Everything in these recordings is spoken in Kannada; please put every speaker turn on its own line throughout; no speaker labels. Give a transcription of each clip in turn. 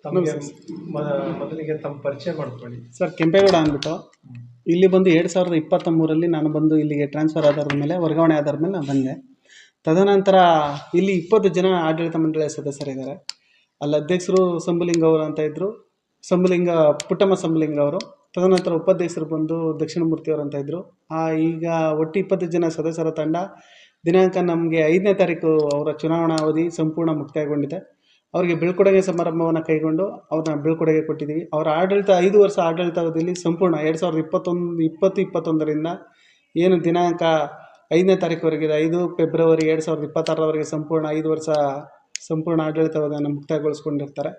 ತಮಗೆ ಮೊದಲಿಗೆ ತಮ್ಮ ಪರಿಚಯ ಮಾಡ್ಕೊಳ್ಳಿ.
ಸರ್ ಕೆಂಪೇಗೌಡ ಅಂದ್ಬಿಟ್ಟು ಇಲ್ಲಿ ಬಂದು 2023ರಲ್ಲಿ ನಾನು ಬಂದು ಇಲ್ಲಿಗೆ ಟ್ರಾನ್ಸ್ಫರ್ ಆಧಾರದ ಮೇಲೆ ವರ್ಗಾವಣೆ ಆಧಾರದ ಮೇಲೆ ನಾನು ಬಂದೆ. ತದನಂತರ ಇಲ್ಲಿ 20 ಜನ ಆಡಳಿತ ಮಂಡಳಿಯ ಸದಸ್ಯರಿದ್ದಾರೆ. ಅಲ್ಲಿ ಅಧ್ಯಕ್ಷರು ಸಂಬುಲಿಂಗ ಅವರು ಅಂತ ಇದ್ದರು, ಪುಟ್ಟಮ್ಮ ಸಂಬುಲಿಂಗ ಅವರು. ತದನಂತರ ಉಪಾಧ್ಯಕ್ಷರು ಬಂದು ದಕ್ಷಿಣಮೂರ್ತಿಯವರು ಅಂತ ಇದ್ದರು. ಈಗ ಒಟ್ಟು 20 ಜನ ಸದಸ್ಯರ ತಂಡ. ದಿನಾಂಕ ನಮಗೆ 5ನೇ ತಾರೀಕು ಅವರ ಚುನಾವಣಾ ಅವಧಿ ಸಂಪೂರ್ಣ ಮುಕ್ತಾಯಗೊಂಡಿದೆ. ಅವರಿಗೆ ಬೀಳ್ಕೊಡುಗೆ ಸಮಾರಂಭವನ್ನು ಕೈಗೊಂಡು ಅವ್ರನ್ನ ಬೀಳ್ಕೊಡುಗೆ ಕೊಟ್ಟಿದ್ದೀವಿ. ಅವರ ಆಡಳಿತ 5 ವರ್ಷ ಆಡಳಿತಾವಧಿಯಲ್ಲಿ ಸಂಪೂರ್ಣ 2021ರಿಂದ ಏನು ದಿನಾಂಕ 5ನೇ ತಾರೀಕುವರೆಗಿದೆ, 5 ಫೆಬ್ರವರಿ 2026ರವರೆಗೆ ಸಂಪೂರ್ಣ 5 ವರ್ಷ ಸಂಪೂರ್ಣ ಆಡಳಿತಾವಧಿಯನ್ನು ಮುಕ್ತಾಯಗೊಳಿಸ್ಕೊಂಡಿರ್ತಾರೆ.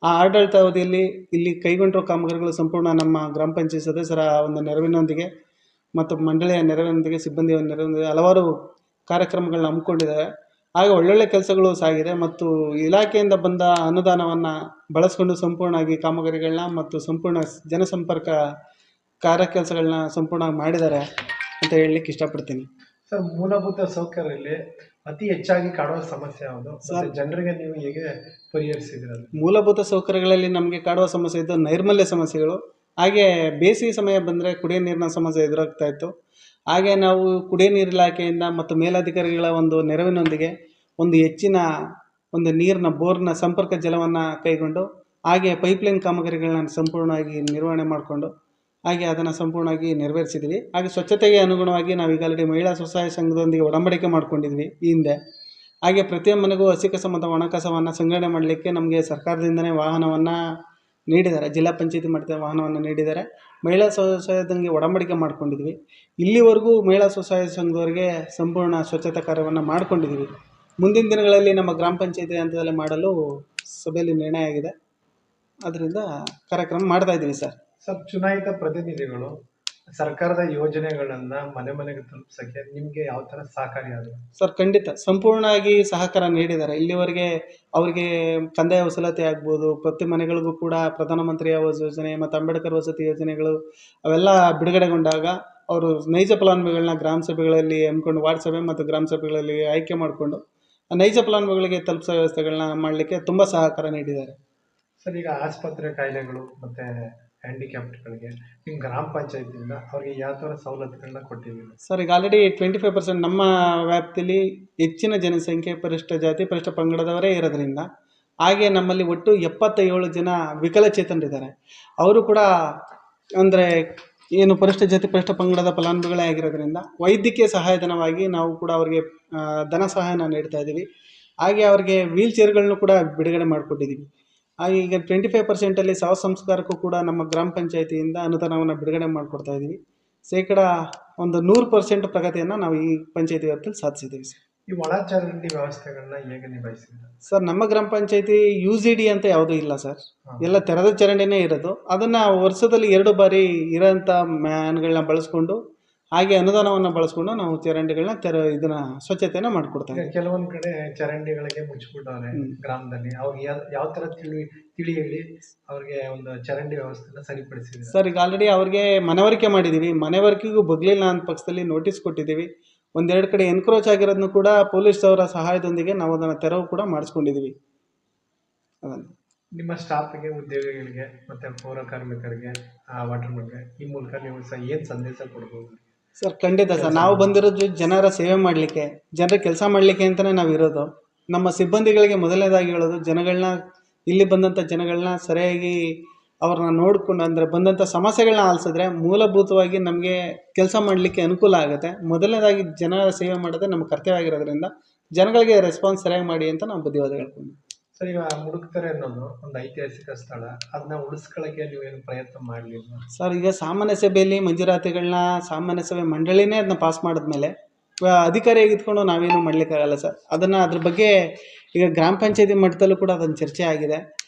ಆ ಆಡಳಿತಾವಧಿಯಲ್ಲಿ ಇಲ್ಲಿ ಕೈಗೊಂಡಿರೋ ಕಾಮಗಾರಿಗಳು ಸಂಪೂರ್ಣ ನಮ್ಮ ಗ್ರಾಮ ಪಂಚಾಯತ್ ಸದಸ್ಯರ ಒಂದು ನೆರವಿನೊಂದಿಗೆ ಮತ್ತು ಮಂಡಳಿಯ ನೆರವಿನೊಂದಿಗೆ, ಸಿಬ್ಬಂದಿಯ ನೆರವಿನೊಂದಿಗೆ ಹಲವಾರು ಕಾರ್ಯಕ್ರಮಗಳನ್ನ ಹಮ್ಮಿಕೊಂಡಿದ್ದಾರೆ. ಆಗ ಒಳ್ಳೊಳ್ಳೆ ಕೆಲಸಗಳು ಸಾಗಿದೆ ಮತ್ತು ಇಲಾಖೆಯಿಂದ ಬಂದ ಅನುದಾನವನ್ನು ಬಳಸ್ಕೊಂಡು ಸಂಪೂರ್ಣವಾಗಿ ಕಾಮಗಾರಿಗಳನ್ನ ಮತ್ತು ಸಂಪೂರ್ಣ ಜನಸಂಪರ್ಕ ಕಾರ್ಯಕೆಲಸಗಳನ್ನ ಸಂಪೂರ್ಣವಾಗಿ ಮಾಡಿದ್ದಾರೆ ಅಂತ ಹೇಳಲಿಕ್ಕೆ ಇಷ್ಟಪಡ್ತೀನಿ.
ಸರ್, ಮೂಲಭೂತ ಸೌಕರ್ಯದಲ್ಲಿ ಅತಿ ಹೆಚ್ಚಾಗಿ ಕಾಡುವ ಸಮಸ್ಯೆ ಯಾವುದು? ಸರ್, ಜನರಿಗೆ ನೀವು ಹೇಗೆ ಪರಿಹರಿಸಿದ್ದೀರ?
ಮೂಲಭೂತ ಸೌಕರ್ಯಗಳಲ್ಲಿ ನಮಗೆ ಕಾಡುವ ಸಮಸ್ಯೆ ಇದ್ದು ನೈರ್ಮಲ್ಯ ಸಮಸ್ಯೆಗಳು. ಹಾಗೆ ಬೇಸಿಗೆ ಸಮಯ ಬಂದರೆ ಕುಡಿಯೋ ನೀರಿನ ಸಮಸ್ಯೆ ಎದುರಾಗ್ತಾ ಇತ್ತು. ಹಾಗೆ ನಾವು ಕುಡಿಯೋ ನೀರು ಇಲಾಖೆಯಿಂದ ಮತ್ತು ಮೇಲಧಿಕಾರಿಗಳ ಒಂದು ನೆರವಿನೊಂದಿಗೆ ಒಂದು ಹೆಚ್ಚಿನ ಒಂದು ನೀರಿನ ಬೋರ್ನ ಸಂಪರ್ಕ ಜಲವನ್ನು ಕೈಗೊಂಡು ಹಾಗೆ ಪೈಪ್ಲೈನ್ ಕಾಮಗಾರಿಗಳನ್ನ ಸಂಪೂರ್ಣವಾಗಿ ನಿರ್ವಹಣೆ ಮಾಡಿಕೊಂಡು ಹಾಗೆ ಅದನ್ನು ಸಂಪೂರ್ಣವಾಗಿ ನೆರವೇರಿಸಿದ್ವಿ. ಹಾಗೆ ಸ್ವಚ್ಛತೆಗೆ ಅನುಗುಣವಾಗಿ ನಾವು ಈಗ ಆಲ್ರೆಡಿ ಮಹಿಳಾ ಸ್ವಸಹಾಯ ಸಂಘದೊಂದಿಗೆ ಒಡಂಬಡಿಕೆ ಮಾಡ್ಕೊಂಡಿದ್ವಿ ಈ ಹಿಂದೆ. ಹಾಗೆ ಪ್ರತಿಯೊಂದು ಮನೆಗೂ ಹಸಿ ಕಸ ಮತ್ತು ಒಣ ಕಸವನ್ನು ಸಂಗ್ರಹಣೆ ಮಾಡಲಿಕ್ಕೆ ನಮಗೆ ಸರ್ಕಾರದಿಂದನೇ ವಾಹನವನ್ನು ನೀಡಿದ್ದಾರೆ. ಜಿಲ್ಲಾ ಪಂಚಾಯತಿ ಮಟ್ಟದ ವಾಹನವನ್ನು ನೀಡಿದ್ದಾರೆ. ಮಹಿಳಾ ಸ್ವಸಹಾಯ ಸಂಘಕ್ಕೆ ಒಡಂಬಡಿಕೆ ಮಾಡ್ಕೊಂಡಿದ್ವಿ. ಇಲ್ಲಿವರೆಗೂ ಮಹಿಳಾ ಸ್ವಸಹಾಯ ಸಂಘದವರಿಗೆ ಸಂಪೂರ್ಣ ಸ್ವಚ್ಛತಾ ಕಾರ್ಯವನ್ನು ಮಾಡ್ಕೊಂಡಿದ್ವಿ. ಮುಂದಿನ ದಿನಗಳಲ್ಲಿ ನಮ್ಮ ಗ್ರಾಮ ಪಂಚಾಯತಿ ಹಂತದಲ್ಲಿ ಮಾಡಲು ಸಭೆಯಲ್ಲಿ ನಿರ್ಣಯ ಆಗಿದೆ. ಅದರಿಂದ ಕಾರ್ಯಕ್ರಮ ಮಾಡ್ತಾಯಿದ್ದೀವಿ ಸರ್.
ಸರ್, ಚುನಾಯಿತ ಪ್ರತಿನಿಧಿಗಳು ಸರ್ಕಾರದ ಯೋಜನೆಗಳನ್ನು ಮನೆ ಮನೆಗೆ ತಲುಪಿಸೋಕ್ಕೆ ನಿಮಗೆ ಯಾವ ಥರ ಸಹಕಾರಿಯಾದರು?
ಸರ್, ಖಂಡಿತ ಸಂಪೂರ್ಣವಾಗಿ ಸಹಕಾರ ನೀಡಿದ್ದಾರೆ. ಇಲ್ಲಿವರೆಗೆ ಅವರಿಗೆ ಕಂದಾಯ ವಸೂಲಾತಿ ಆಗ್ಬೋದು, ಪ್ರತಿ ಮನೆಗಳಿಗೂ ಕೂಡ ಪ್ರಧಾನಮಂತ್ರಿ ಆವಾಸ್ ಯೋಜನೆ ಮತ್ತು ಅಂಬೇಡ್ಕರ್ ವಸತಿ ಯೋಜನೆಗಳು ಅವೆಲ್ಲ ಬಿಡುಗಡೆಗೊಂಡಾಗ ಅವರು ನೈಜ ಫಲಾನುಭವಿಗಳನ್ನ ಗ್ರಾಮ ಸಭೆಗಳಲ್ಲಿ ಹಮ್ಮಿಕೊಂಡು ವಾರ್ಡ್ ಸಭೆ ಮತ್ತು ಗ್ರಾಮ ಸಭೆಗಳಲ್ಲಿ ಆಯ್ಕೆ ಮಾಡಿಕೊಂಡು ನೈಜ ಫಲಾನುಭವಿಗಳಿಗೆ ತಲುಪಿಸೋ ವ್ಯವಸ್ಥೆಗಳನ್ನ ಮಾಡಲಿಕ್ಕೆ ತುಂಬ ಸಹಕಾರ ನೀಡಿದ್ದಾರೆ.
ಸರ್, ಈಗ ಆಸ್ಪತ್ರೆ ಕಾಯಿಲೆಗಳು ಮತ್ತು ಹ್ಯಾಂಡಿಕ್ಯಾಪ್ಟ್ಗಳಿಗೆ ನಿಮ್ಮ ಗ್ರಾಮ ಪಂಚಾಯತಿಯಿಂದ ಅವ್ರಿಗೆ ಯಾವ ಥರ ಸವಲತ್ತುಗಳನ್ನ ಕೊಟ್ಟಿದ್ದೀವಿ?
ಸರ್, ಈಗ ಆಲ್ರೆಡಿ 25% ನಮ್ಮ ವ್ಯಾಪ್ತಿಯಲ್ಲಿ ಹೆಚ್ಚಿನ ಜನಸಂಖ್ಯೆ ಪರಿಶಿಷ್ಟ ಜಾತಿ ಪರಿಶಿಷ್ಟ ಪಂಗಡದವರೇ ಇರೋದ್ರಿಂದ ಹಾಗೆ ನಮ್ಮಲ್ಲಿ ಒಟ್ಟು 77 ಜನ ವಿಕಲಚೇತನರಿದ್ದಾರೆ. ಅವರು ಕೂಡ ಅಂದರೆ ಏನು ಪರಿಶಿಷ್ಟ ಜಾತಿ ಪರಿಶಿಷ್ಟ ಪಂಗಡದ ಫಲಾನುಭವಿಗಳೇ ಆಗಿರೋದ್ರಿಂದ ವೈದ್ಯಕೀಯ ಸಹಾಯಧನವಾಗಿ ನಾವು ಕೂಡ ಅವರಿಗೆ ಧನ ಸಹಾಯನ ನೀಡ್ತಾ ಇದ್ದೀವಿ. ಹಾಗೆ ಅವರಿಗೆ ವೀಲ್ ಚೇರ್ಗಳನ್ನು ಕೂಡ ಬಿಡುಗಡೆ ಮಾಡಿಕೊಟ್ಟಿದ್ದೀವಿ. ಹಾಗೆ ಈಗ 25%ಅಲ್ಲಿ ಶವ ಸಂಸ್ಕಾರಕ್ಕೂ ಕೂಡ ನಮ್ಮ ಗ್ರಾಮ ಪಂಚಾಯತಿಯಿಂದ ಅನುದಾನವನ್ನು ಬಿಡುಗಡೆ ಮಾಡಿಕೊಡ್ತಾ ಇದ್ದೀವಿ. ಶೇಕಡ 100% ಪ್ರಗತಿಯನ್ನು ನಾವು ಈ ಪಂಚಾಯತಿ ವ್ಯಾಪ್ತಿಯಲ್ಲಿ ಸಾಧಿಸಿದ್ದೀವಿ ಸರ್.
ಈ ಒಳ ಚರಂಡಿ ವ್ಯವಸ್ಥೆಗಳನ್ನ ಹೇಗೆ ನಿಭಾಯಿಸಿದ್ದೀರಾ?
ಸರ್, ನಮ್ಮ ಗ್ರಾಮ ಪಂಚಾಯತಿ UGD ಅಂತ ಯಾವುದೂ ಇಲ್ಲ ಸರ್. ಎಲ್ಲ ತೆರೆದ ಚರಂಡಿನೇ ಇರೋದು. ಅದನ್ನು ವರ್ಷದಲ್ಲಿ 2 ಬಾರಿ ಇರೋಂಥ ಮ್ಯಾನ್ಗಳನ್ನ ಬಳಸ್ಕೊಂಡು ಹಾಗೆ ಅನುದಾನವನ್ನು ಬಳಸ್ಕೊಂಡು ನಾವು ಚರಂಡಿಗಳನ್ನ ಇದನ್ನ ಸ್ವಚ್ಛತೆಯನ್ನು ಮಾಡಿಕೊಡ್ತೇವೆ.
ಕೆಲವೊಂದು ಕಡೆ ಚರಂಡಿಗಳಿಗೆ ಮುಚ್ಚಿಬಿಟ್ಟವ್ರೆ ಗ್ರಾಮದಲ್ಲಿ. ಅವ್ರಿಗೆ ಯಾವ ಥರ ತಿಳಿ ಹೇಳಿ ಅವ್ರಿಗೆ ಒಂದು ಚರಂಡಿ ವ್ಯವಸ್ಥೆನ ಸರಿಪಡಿಸಿದ್ದೀವಿ?
ಸರ್, ಈಗ ಆಲ್ರೆಡಿ ಅವ್ರಿಗೆ ಮನವರಿಕೆ ಮಾಡಿದ್ದೀವಿ. ಮನವರಿಕೆಗೂ ಬಗ್ಲಿಲ್ಲ ಅಂತ ಪಕ್ಷದಲ್ಲಿ ನೋಟಿಸ್ ಕೊಟ್ಟಿದ್ದೀವಿ. 1-2 ಕಡೆ ಎನ್ಕ್ರೋಚ್ ಆಗಿರೋದನ್ನು ಕೂಡ ಪೊಲೀಸ್ ಅವರ ಸಹಾಯದೊಂದಿಗೆ ನಾವು ಅದನ್ನು ತೆರವು ಕೂಡ ಮಾಡಿಸ್ಕೊಂಡಿದ್ದೀವಿ. ಅದನ್ನು
ನಿಮ್ಮ ಸ್ಟಾಫ್ಗೆ, ಉದ್ಯೋಗಿಗಳಿಗೆ ಮತ್ತು ಪೌರ ಕಾರ್ಮಿಕರಿಗೆ, ವಾಟರ್ಮನ್ಗೆ ಈ ಮೂಲಕ ನೀವು ಏನು ಸಂದೇಶ ಕೊಡ್ಬೋದು?
ಸರ್, ಖಂಡಿತ ಸರ್. ನಾವು ಬಂದಿರೋದು ಜನರ ಸೇವೆ ಮಾಡಲಿಕ್ಕೆ, ಜನರ ಕೆಲಸ ಮಾಡಲಿಕ್ಕೆ ಅಂತಲೇ ನಾವು ಇರೋದು. ನಮ್ಮ ಸಿಬ್ಬಂದಿಗಳಿಗೆ ಮೊದಲನೇದಾಗಿ ಹೇಳೋದು, ಇಲ್ಲಿ ಬಂದಂಥ ಜನಗಳನ್ನ ಸರಿಯಾಗಿ ಅವ್ರನ್ನ ನೋಡಿಕೊಂಡು ಅಂದರೆ ಬಂದಂಥ ಸಮಸ್ಯೆಗಳನ್ನ ಆಲಿಸಿದ್ರೆ ಮೂಲಭೂತವಾಗಿ ನಮಗೆ ಕೆಲಸ ಮಾಡಲಿಕ್ಕೆ ಅನುಕೂಲ ಆಗುತ್ತೆ. ಮೊದಲನೇದಾಗಿ ಜನರ ಸೇವೆ ಮಾಡೋದೇ ನಮ್ಮ ಕರ್ತವ್ಯ ಆಗಿರೋದ್ರಿಂದ ಜನಗಳಿಗೆ ರೆಸ್ಪಾನ್ಸ್ ಸರಿಯಾಗಿ ಮಾಡಿ ಅಂತ ನಾವು ಬುದ್ಧಿವಾದ ಹೇಳ್ಕೊಂಡು.
ಸರ್, ಈಗ ಮುಡುಕ್ತಾರೆ ಅನ್ನೋದು ಒಂದು ಐತಿಹಾಸಿಕ ಸ್ಥಳ, ಅದನ್ನ ಉಳಿಸ್ಕೊಳ್ಳೋಕ್ಕೆ ನೀವೇನು ಪ್ರಯತ್ನ ಮಾಡಲಿಲ್ಲ?
ಸರ್, ಈಗ ಸಾಮಾನ್ಯ ಸಭೆಯಲ್ಲಿ ಮಂಜೂರಾತಿಗಳನ್ನ ಸಾಮಾನ್ಯ ಸಭೆ ಮಂಡಳಿನೇ ಅದನ್ನ ಪಾಸ್ ಮಾಡಿದ್ಮೇಲೆ ಅಧಿಕಾರಿಯಾಗಿ ಇದ್ಕೊಂಡು ನಾವೇನು ಮಾಡಲಿಕ್ಕಾಗಲ್ಲ ಸರ್. ಅದ್ರ ಬಗ್ಗೆ ಈಗ ಗ್ರಾಮ ಪಂಚಾಯತಿ ಮಟ್ಟದಲ್ಲೂ ಕೂಡ ಅದನ್ನು ಚರ್ಚೆ ಆಗಿದೆ.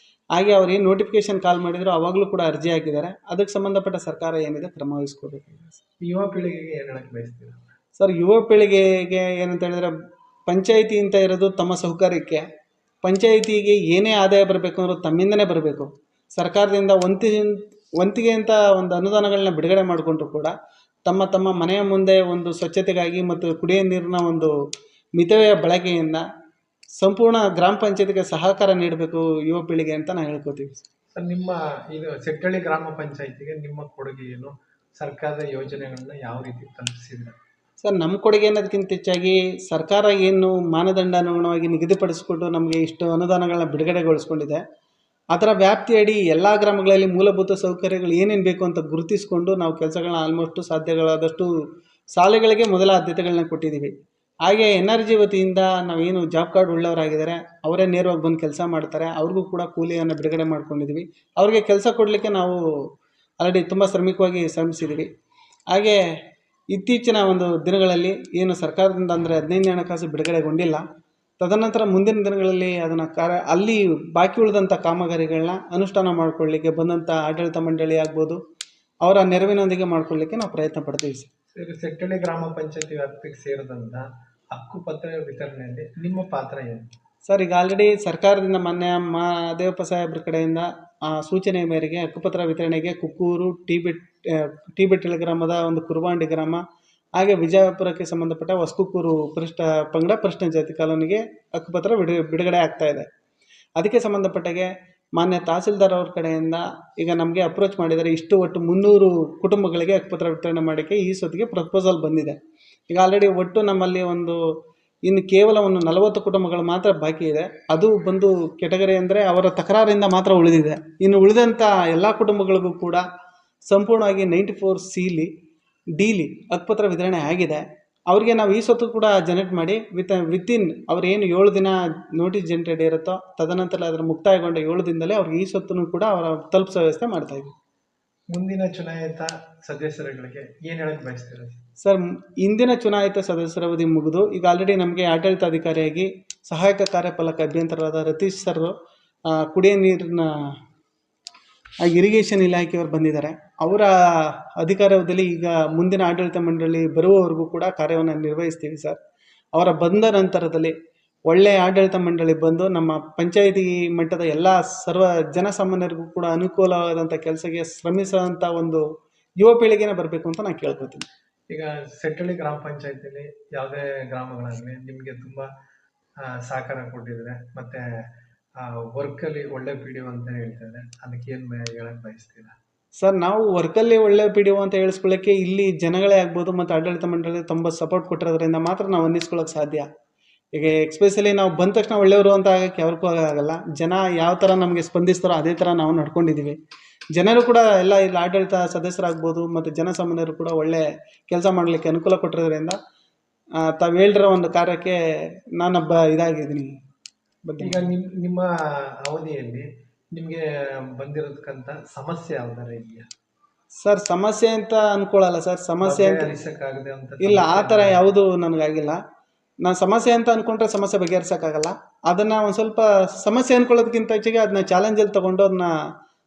ಹಾಗೆ ಅವ್ರು ಏನು ನೋಟಿಫಿಕೇಶನ್ ಕಾಲ್ ಮಾಡಿದ್ರು ಅವಾಗಲೂ ಕೂಡ ಅರ್ಜಿ ಹಾಕಿದ್ದಾರೆ. ಅದಕ್ಕೆ ಸಂಬಂಧಪಟ್ಟ ಸರ್ಕಾರ ಏನಿದೆ ಕ್ರಮ ವಹಿಸ್ಕೋಬೇಕಾಗಿದೆ.
ಯುವ ಪೀಳಿಗೆಗೆ ಏನು ಹೇಳಕ್ಕೆ ಬಯಸ್ತೀರಾ?
ಸರ್, ಯುವ ಪೀಳಿಗೆಗೆ ಏನಂತ ಹೇಳಿದ್ರೆ ಪಂಚಾಯಿತಿ ಅಂತ ಇರೋದು ತಮ್ಮ ಸೌಕರ್ಯಕ್ಕೆ. ಪಂಚಾಯಿತಿಗೆ ಏನೇ ಆದಾಯ ಬರಬೇಕು ಅಂದರೂ ತಮ್ಮಿಂದನೇ ಬರಬೇಕು. ಸರ್ಕಾರದಿಂದ ವಂತಿಗೆ ಅಂತ ಒಂದು ಅನುದಾನಗಳನ್ನ ಬಿಡುಗಡೆ ಮಾಡಿಕೊಂಡ್ರು ಕೂಡ ತಮ್ಮ ಮನೆಯ ಮುಂದೆ ಒಂದು ಸ್ವಚ್ಛತೆಗಾಗಿ ಮತ್ತು ಕುಡಿಯೋ ನೀರಿನ ಒಂದು ಮಿತವ್ಯಯ ಬಳಕೆಯಿಂದ ಸಂಪೂರ್ಣ ಗ್ರಾಮ ಪಂಚಾಯತ್ಗೆ ಸಹಕಾರ ನೀಡಬೇಕು ಯುವ ಪೀಳಿಗೆ ಅಂತ ನಾವು ಹೇಳ್ಕೊತೀವಿ.
ಸರ್, ನಿಮ್ಮ ಇದು ಸೆಟ್ಟಳ್ಳಿ ಗ್ರಾಮ ಪಂಚಾಯತಿಗೆ ನಿಮ್ಮ ಕೊಡುಗೆ ಏನು? ಸರ್ಕಾರದ ಯೋಜನೆಗಳನ್ನ ಯಾವ ರೀತಿ ತಲುಪಿಸಿದ್ರೆ?
ಸರ್, ನಮ್ಮ ಕೊಡುಗೆ ಅನ್ನೋದಕ್ಕಿಂತ ಹೆಚ್ಚಾಗಿ ಸರ್ಕಾರ ಏನು ಮಾನದಂಡಾನುಗುಣವಾಗಿ ನಿಗದಿಪಡಿಸಿಕೊಂಡು ನಮಗೆ ಇಷ್ಟು ಅನುದಾನಗಳನ್ನ ಬಿಡುಗಡೆಗೊಳಿಸ್ಕೊಂಡಿದೆ, ಅದರ ವ್ಯಾಪ್ತಿಯಡಿ ಎಲ್ಲ ಗ್ರಾಮಗಳಲ್ಲಿ ಮೂಲಭೂತ ಸೌಕರ್ಯಗಳು ಏನೇನು ಬೇಕು ಅಂತ ಗುರುತಿಸಿಕೊಂಡು ನಾವು ಕೆಲಸಗಳನ್ನ ಆಲ್ಮೋಸ್ಟು ಸಾಧ್ಯಗಳಾದಷ್ಟು ಶಾಲೆಗಳಿಗೆ ಮೊದಲ ಆದ್ಯತೆಗಳನ್ನ ಕೊಟ್ಟಿದ್ದೀವಿ. ಹಾಗೆ NRG ವತಿಯಿಂದ ನಾವೇನು ಜಾಬ್ ಕಾರ್ಡ್ ಉಳ್ಳವರಾಗಿದ್ದಾರೆ ಅವರೇ ನೇರವಾಗಿ ಬಂದು ಕೆಲಸ ಮಾಡ್ತಾರೆ, ಅವ್ರಿಗೂ ಕೂಡ ಕೂಲಿಯನ್ನು ಬಿಡುಗಡೆ ಮಾಡ್ಕೊಂಡಿದ್ದೀವಿ. ಅವ್ರಿಗೆ ಕೆಲಸ ಕೊಡಲಿಕ್ಕೆ ನಾವು ಆಲ್ರೆಡಿ ತುಂಬ ಶ್ರಮಿಸಿದ್ದೀವಿ. ಹಾಗೆ ಇತ್ತೀಚಿನ ಒಂದು ದಿನಗಳಲ್ಲಿ ಏನು ಸರ್ಕಾರದಿಂದ ಅಂದರೆ 15ನೇ ಹಣಕಾಸು ಬಿಡುಗಡೆಗೊಂಡಿಲ್ಲ. ತದನಂತರ ಮುಂದಿನ ದಿನಗಳಲ್ಲಿ ಅದನ್ನು ಅಲ್ಲಿ ಬಾಕಿ ಉಳಿದಂಥ ಕಾಮಗಾರಿಗಳನ್ನ ಅನುಷ್ಠಾನ ಮಾಡಿಕೊಳ್ಳಲಿಕ್ಕೆ ಬಂದಂಥ ಆಡಳಿತ ಮಂಡಳಿ ಆಗ್ಬೋದು, ಅವರ ನೆರವಿನೊಂದಿಗೆ ಮಾಡಿಕೊಳ್ಳಲಿಕ್ಕೆ ನಾವು ಪ್ರಯತ್ನ ಪಡ್ತೀವಿ ಸರ್.
ಸರ್, ಸೆಟ್ಟಳ್ಳಿ ಗ್ರಾಮ ಪಂಚಾಯತಿ ವ್ಯಾಪ್ತಿಗೆ ಸೇರಿದಂಥ ಹಕ್ಕುಪತ್ರ ವಿತರಣೆಯಲ್ಲಿ ನಿಮ್ಮ ಪಾತ್ರ ಏನು?
ಸರ್, ಈಗ ಆಲ್ರೆಡಿ ಸರ್ಕಾರದಿಂದ ಮಾನ್ಯ ದೇವಪ್ಪ ಸಾಹೇಬ್ರ ಕಡೆಯಿಂದ ಸೂಚನೆ ಮೇರೆಗೆ ಹಕ್ಕುಪತ್ರ ವಿತರಣೆಗೆ ಕುಕ್ಕೂರು, ಟಿ ಬೆಟ್ಟಲ ಗ್ರಾಮದ ಒಂದು ಕುರುಬಾಂಡಿ ಗ್ರಾಮ, ಹಾಗೆ ವಿಜಯಪುರಕ್ಕೆ ಸಂಬಂಧಪಟ್ಟ ಹೊಸಕುಕ್ಕೂರು ಪಂಗಡ ಪರಿಶಿಷ್ಟ ಜಾತಿ ಕಾಲೋನಿಗೆ ಹಕ್ಕುಪತ್ರ ಬಿಡುಗಡೆ ಆಗ್ತಾ ಇದೆ. ಅದಕ್ಕೆ ಸಂಬಂಧಪಟ್ಟಾಗೆ ಮಾನ್ಯ ತಹಸೀಲ್ದಾರ್ ಅವ್ರ ಕಡೆಯಿಂದ ಈಗ ನಮಗೆ ಅಪ್ರೋಚ್ ಮಾಡಿದ್ದಾರೆ. ಇಷ್ಟು ಒಟ್ಟು 300 ಕುಟುಂಬಗಳಿಗೆ ಹಕ್ಕುಪತ್ರ ವಿತರಣೆ ಮಾಡೋಕ್ಕೆ ಈ ಸೊತ್ತಿಗೆ ಪ್ರಪೋಸಲ್ ಬಂದಿದೆ. ಈಗ ಆಲ್ರೆಡಿ ಒಟ್ಟು ನಮ್ಮಲ್ಲಿ ಇನ್ನು ಕೇವಲ 40 ಕುಟುಂಬಗಳು ಮಾತ್ರ ಬಾಕಿ ಇದೆ. ಅದು ಬಂದು ಕೆಟಗರಿ ಅಂದರೆ ಅವರ ತಕರಾರಿಂದ ಮಾತ್ರ ಉಳಿದಿದೆ. ಇನ್ನು ಉಳಿದಂಥ ಎಲ್ಲ ಕುಟುಂಬಗಳಿಗೂ ಕೂಡ ಸಂಪೂರ್ಣವಾಗಿ 94C ಡಿಲಿ ಹಕ್ಕುಪತ್ರ ವಿತರಣೆ ಆಗಿದೆ. ಅವ್ರಿಗೆ ನಾವು ಈ ಸೊತ್ತು ಕೂಡ ಜನರೇಟ್ ಮಾಡಿ ವಿತಿನ್ ಅವ್ರೇನು 7 ದಿನ ನೋಟಿಸ್ ಜನರೇಟ್ ಇರುತ್ತೋ ತದನಂತರ ಅದರ ಮುಕ್ತಾಯಗೊಂಡ 7 ದಿನದಲ್ಲೇ ಅವ್ರಿಗೆ ಈ ಸೊತ್ತನ್ನು ಕೂಡ ಅವರ ತಲುಪಿಸೋ ವ್ಯವಸ್ಥೆ ಮಾಡ್ತಾಯಿದ್ವಿ.
ಮುಂದಿನ ಚುನಾಯಿತ ಸದಸ್ಯರುಗಳಿಗೆ ಏನು ಹೇಳಕ್ಕೆ ಬಯಸ್ತೀರ?
ಸರ್, ಇಂದಿನ ಚುನಾಯಿತ ಸದಸ್ಯರ ಅವಧಿ ಮುಗಿದು ಈಗ ಆಲ್ರೆಡಿ ನಮಗೆ ಆಡಳಿತಾಧಿಕಾರಿಯಾಗಿ ಸಹಾಯಕ ಕಾರ್ಯಪಾಲಕ ಅಭಿಯಂತರರಾದ ರತೀಶ್ ಸರ್ ಕುಡಿಯೋ ನೀರಿನ ಇರಿಗೇಷನ್ ಇಲಾಖೆಯವರು ಬಂದಿದ್ದಾರೆ. ಅವರ ಅಧಿಕಾರದಲ್ಲಿ ಈಗ ಮುಂದಿನ ಆಡಳಿತ ಮಂಡಳಿ ಬರುವವರೆಗೂ ಕೂಡ ಕಾರ್ಯವನ್ನು ನಿರ್ವಹಿಸ್ತೀವಿ ಸರ್. ಅವರ ಬಂದ ನಂತರದಲ್ಲಿ ಒಳ್ಳೆಯ ಆಡಳಿತ ಮಂಡಳಿ ಬಂದು ನಮ್ಮ ಪಂಚಾಯಿತಿ ಮಟ್ಟದ ಎಲ್ಲ ಜನಸಾಮಾನ್ಯರಿಗೂ ಕೂಡ ಅನುಕೂಲವಾದಂಥ ಕೆಲಸಕ್ಕೆ ಶ್ರಮಿಸುವಂಥ ಒಂದು ಯುವ ಪೀಳಿಗೆನೇ ಬರಬೇಕು ಅಂತ ನಾನು ಕೇಳ್ಕೊತೀನಿ.
ಈಗ ಸೆಟ್ಟಳ್ಳಿ ಗ್ರಾಮ ಪಂಚಾಯತಿಯಲ್ಲಿ ಯಾವುದೇ ಗ್ರಾಮಗಳಾಗಲಿ ನಿಮಗೆ ತುಂಬ ಸಹಕಾರ ಕೊಟ್ಟಿದ್ದಾರೆ, ಮತ್ತು ವರ್ಕಲ್ಲಿ ಒಳ್ಳೆ PDO ಅಂತ ಹೇಳ್ತಾರೆ, ಅದಕ್ಕೆ ಏನು ಹೇಳಕ್ಕೆ ಬಯಸ್ತೀರಾ?
ಸರ್, ನಾವು ವರ್ಕಲ್ಲಿ ಒಳ್ಳೆ PDO ಅಂತ ಹೇಳಿಸ್ಕೊಳ್ಳೋಕ್ಕೆ ಇಲ್ಲಿ ಜನಗಳೇ ಆಗ್ಬೋದು ಮತ್ತು ಆಡಳಿತ ಮಂಡಳಿ ತುಂಬ ಸಪೋರ್ಟ್ ಕೊಟ್ಟಿರೋದ್ರಿಂದ ಮಾತ್ರ ನಾವು ಅನ್ನಿಸ್ಕೊಳ್ಳೋಕೆ ಸಾಧ್ಯ. ಈಗ ಎಕ್ಸ್ಪೆಷಲಿ ನಾವು ಬಂದ ತಕ್ಷಣ ಒಳ್ಳೆಯವರು ಅಂತ ಆಗೋಕ್ಕೆ ಯಾರಿಗೂ ಆಗಲ್ಲ. ಜನ ಯಾವ ಥರ ನಮಗೆ ಸ್ಪಂದಿಸ್ತಾರೋ ಅದೇ ಥರ ನಾವು ನಡ್ಕೊಂಡಿದ್ದೀವಿ. ಜನರು ಕೂಡ ಎಲ್ಲ ಇಲ್ಲಿ ಆಡಳಿತ ಸದಸ್ಯರಾಗ್ಬೋದು ಮತ್ತು ಜನಸಾಮಾನ್ಯರು ಕೂಡ ಒಳ್ಳೆ ಕೆಲಸ ಮಾಡಲಿಕ್ಕೆ ಅನುಕೂಲ ಕೊಟ್ಟಿರೋದ್ರಿಂದ ತಾವು ಹೇಳಿರೋ ಒಂದು ಕಾರ್ಯಕ್ಕೆ ನಾನೊಬ್ಬ ಇದಾಗಿದ್ದೀನಿ.
ಈಗ ನಿಮ್ಮ ಅವಧಿಯಲ್ಲಿ ನಿಮಗೆ ಬಂದಿರೋದಕ್ಕಂಥ ಸಮಸ್ಯೆ ಯಾವ್ದಾರ ಇದೆಯಾ?
ಸರ್, ಸಮಸ್ಯೆ ಅಂತ ಅಂದ್ಕೊಳ್ಳಲ್ಲ ಸರ್. ಸಮಸ್ಯೆ ಅಂತ ಇಲ್ಲ, ಆ ಥರ ಯಾವುದೂ ನನಗಾಗಿಲ್ಲ. ನಾನು ಸಮಸ್ಯೆ ಅಂತ ಅಂದ್ಕೊಂಡ್ರೆ ಸಮಸ್ಯೆ ಬಗೆಹರಿಸೋಕ್ಕಾಗಲ್ಲ. ಅದನ್ನು ಒಂದು ಸ್ವಲ್ಪ ಸಮಸ್ಯೆ ಅಂದ್ಕೊಳ್ಳೋದಕ್ಕಿಂತ ಹೆಚ್ಚಿಗೆ ಅದನ್ನ ಚಾಲೆಂಜಲ್ಲಿ ತೊಗೊಂಡು ಅದನ್ನ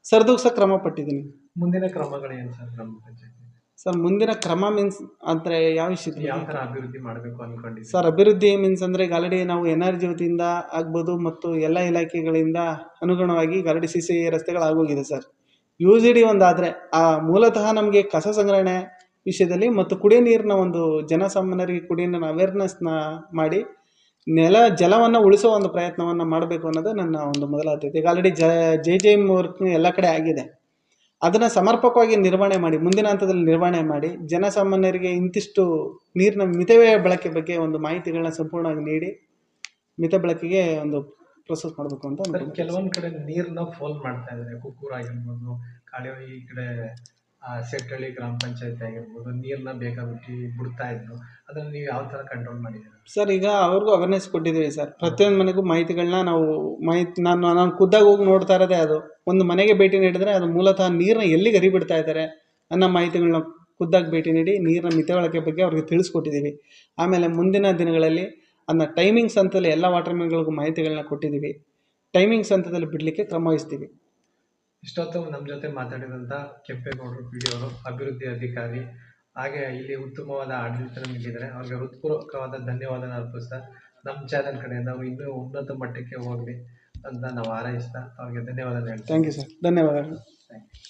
ಸರಿದೂಗ್ಸೋಕೆ ಕ್ರಮ ಪಟ್ಟಿದ್ದೀನಿ.
ಮುಂದಿನ ಕ್ರಮಗಳೇನು ಸರ್ ಗ್ರಾಮ ಪಂಚಾಯತಿ?
ಸರ್, ಮುಂದಿನ ಕ್ರಮ ಮೀನ್ಸ್ ಅಂದರೆ ಯಾವ ವಿಷಯದಲ್ಲಿ?
ಯಾವ ಥರ ಅಭಿವೃದ್ಧಿ ಮಾಡಬೇಕು ಅಂದ್ಕೊಂಡಿದ್ದೀವಿ
ಸರ್? ಅಭಿವೃದ್ಧಿ ಮೀನ್ಸ್ ಅಂದರೆ ಈಗ ಆಲ್ರೆಡಿ ನಾವು NRG ವತಿಯಿಂದ ಆಗ್ಬೋದು ಮತ್ತು ಎಲ್ಲ ಇಲಾಖೆಗಳಿಂದ ಅನುಗುಣವಾಗಿ ಈಗ ಆಲ್ರೆಡಿ CC ರಸ್ತೆಗಳಾಗೋಗಿದೆ ಸರ್. UGD ಒಂದಾದರೆ ಮೂಲತಃ ನಮಗೆ ಕಸ ಸಂಗ್ರಹಣೆ ವಿಷಯದಲ್ಲಿ ಮತ್ತು ಕುಡಿಯೋ ನೀರಿನ ಒಂದು ಜನಸಾಮಾನ್ಯರಿಗೆ ಕುಡಿಯೋ ನೀರಿನ ಅವೇರ್ನೆಸ್ನ ಮಾಡಿ ಜಲವನ್ನು ಉಳಿಸೋ ಒಂದು ಪ್ರಯತ್ನವನ್ನು ಮಾಡಬೇಕು ಅನ್ನೋದು ನನ್ನ ಒಂದು ಮೊದಲ ಆದ್ಯತೆ. ಈಗ ಆಲ್ರೆಡಿ JJM ವರ್ಕ್ ಎಲ್ಲ ಕಡೆ ಆಗಿದೆ. ಅದನ್ನು ಸಮರ್ಪಕವಾಗಿ ನಿರ್ವಹಣೆ ಮಾಡಿ ಮುಂದಿನ ಹಂತದಲ್ಲಿ ನಿರ್ವಹಣೆ ಮಾಡಿ ಜನಸಾಮಾನ್ಯರಿಗೆ ಇಂತಿಷ್ಟು ನೀರಿನ ಮಿತವ್ಯಯ ಬಳಕೆ ಬಗ್ಗೆ ಒಂದು ಮಾಹಿತಿಗಳನ್ನ ಸಂಪೂರ್ಣವಾಗಿ ನೀಡಿ ಮಿತ ಬಳಕೆಗೆ ಒಂದು ಪ್ರೊಸೆಸ್ ಮಾಡಬೇಕು ಅಂತ.
ಕೆಲವೊಂದು ಕಡೆ ನೀರನ್ನ ಫೋಲ್ ಮಾಡ್ತಾ ಇದ್ದಾರೆ, ಕುಕ್ಕೂರು ಆಗಿರ್ಬೋದು, ಈ ಕಡೆ ಸೆಟ್ಟಳ್ಳಿ ಗ್ರಾಮ ಪಂಚಾಯತಿ ಆಗಿರ್ಬೋದು, ನೀರನ್ನ ಬೇಕಾಬಿಟ್ಟು ಬಿಡ್ತಾ ಇದ್ರು. ಅದನ್ನು ನೀವು ಯಾವ ಥರ ಕಂಟ್ರೋಲ್ ಮಾಡಿದ್ದೀರಾ?
ಸರ್, ಈಗ ಅವ್ರಿಗೂ ಅವೇರ್ನೆಸ್ ಕೊಟ್ಟಿದ್ದೀವಿ ಸರ್. ಪ್ರತಿಯೊಂದು ಮನೆಗೂ ಮಾಹಿತಿಗಳನ್ನ ನಾವು ನಾನು ಖುದ್ದಾಗಿ ಹೋಗಿ ನೋಡ್ತಾ ಇರೋದೇ ಅದು. ಒಂದು ಮನೆಗೆ ಭೇಟಿ ನೀಡಿದರೆ ಅದು ಮೂಲತಃ ನೀರನ್ನ ಎಲ್ಲಿಗೆ ಹರಿಬಿಡ್ತಾ ಇದ್ದಾರೆ ಅನ್ನೋ ಮಾಹಿತಿಗಳನ್ನ ಖುದ್ದಾಗಿ ಭೇಟಿ ನೀಡಿ ನೀರಿನ ಮಿತಬಳಕೆ ಬಗ್ಗೆ ಅವ್ರಿಗೆ ತಿಳಿಸ್ಕೊಟ್ಟಿದ್ದೀವಿ. ಆಮೇಲೆ ಮುಂದಿನ ದಿನಗಳಲ್ಲಿ ಅದನ್ನ ಟೈಮಿಂಗ್ಸ್ ಹಂತದಲ್ಲಿ ಎಲ್ಲ ವಾಟರ್ ಮ್ಯಾನ್ಗಳಿಗೂ ಮಾಹಿತಿಗಳನ್ನ ಕೊಟ್ಟಿದ್ದೀವಿ. ಟೈಮಿಂಗ್ಸ್ ಹಂತದಲ್ಲಿ ಬಿಡಲಿಕ್ಕೆ ಕ್ರಮ ವಹಿಸ್ತೀವಿ.
ಇಷ್ಟೊತ್ತು ನಮ್ಮ ಜೊತೆ ಮಾತಾಡಿದಂಥ ಕೆಂಪೇಗೌಡರು PDO ಅಭಿವೃದ್ಧಿ ಅಧಿಕಾರಿ, ಹಾಗೆ ಇಲ್ಲಿ ಉತ್ತಮವಾದ ಆಡಳಿತ ನೀಡಿದ್ದಾರೆ. ಅವ್ರಿಗೆ ಹೃತ್ಪೂರ್ವಕವಾದ ಧನ್ಯವಾದನ ಅರ್ಪಿಸ್ತಾ ನಮ್ಮ ಚಾನೆಲ್ ಕಡೆಯಿಂದ ಅವರು ಇನ್ನೂ ಉನ್ನತ ಮಟ್ಟಕ್ಕೆ ಹೋಗಲಿ ಅಂತ ನಾವು ಹಾರೈಸ್ತಾ ಅವ್ರಿಗೆ ಧನ್ಯವಾದ ಹೇಳ್ತೀವಿ.
Thank you sir. ಧನ್ಯವಾದಗಳು.
Thank you.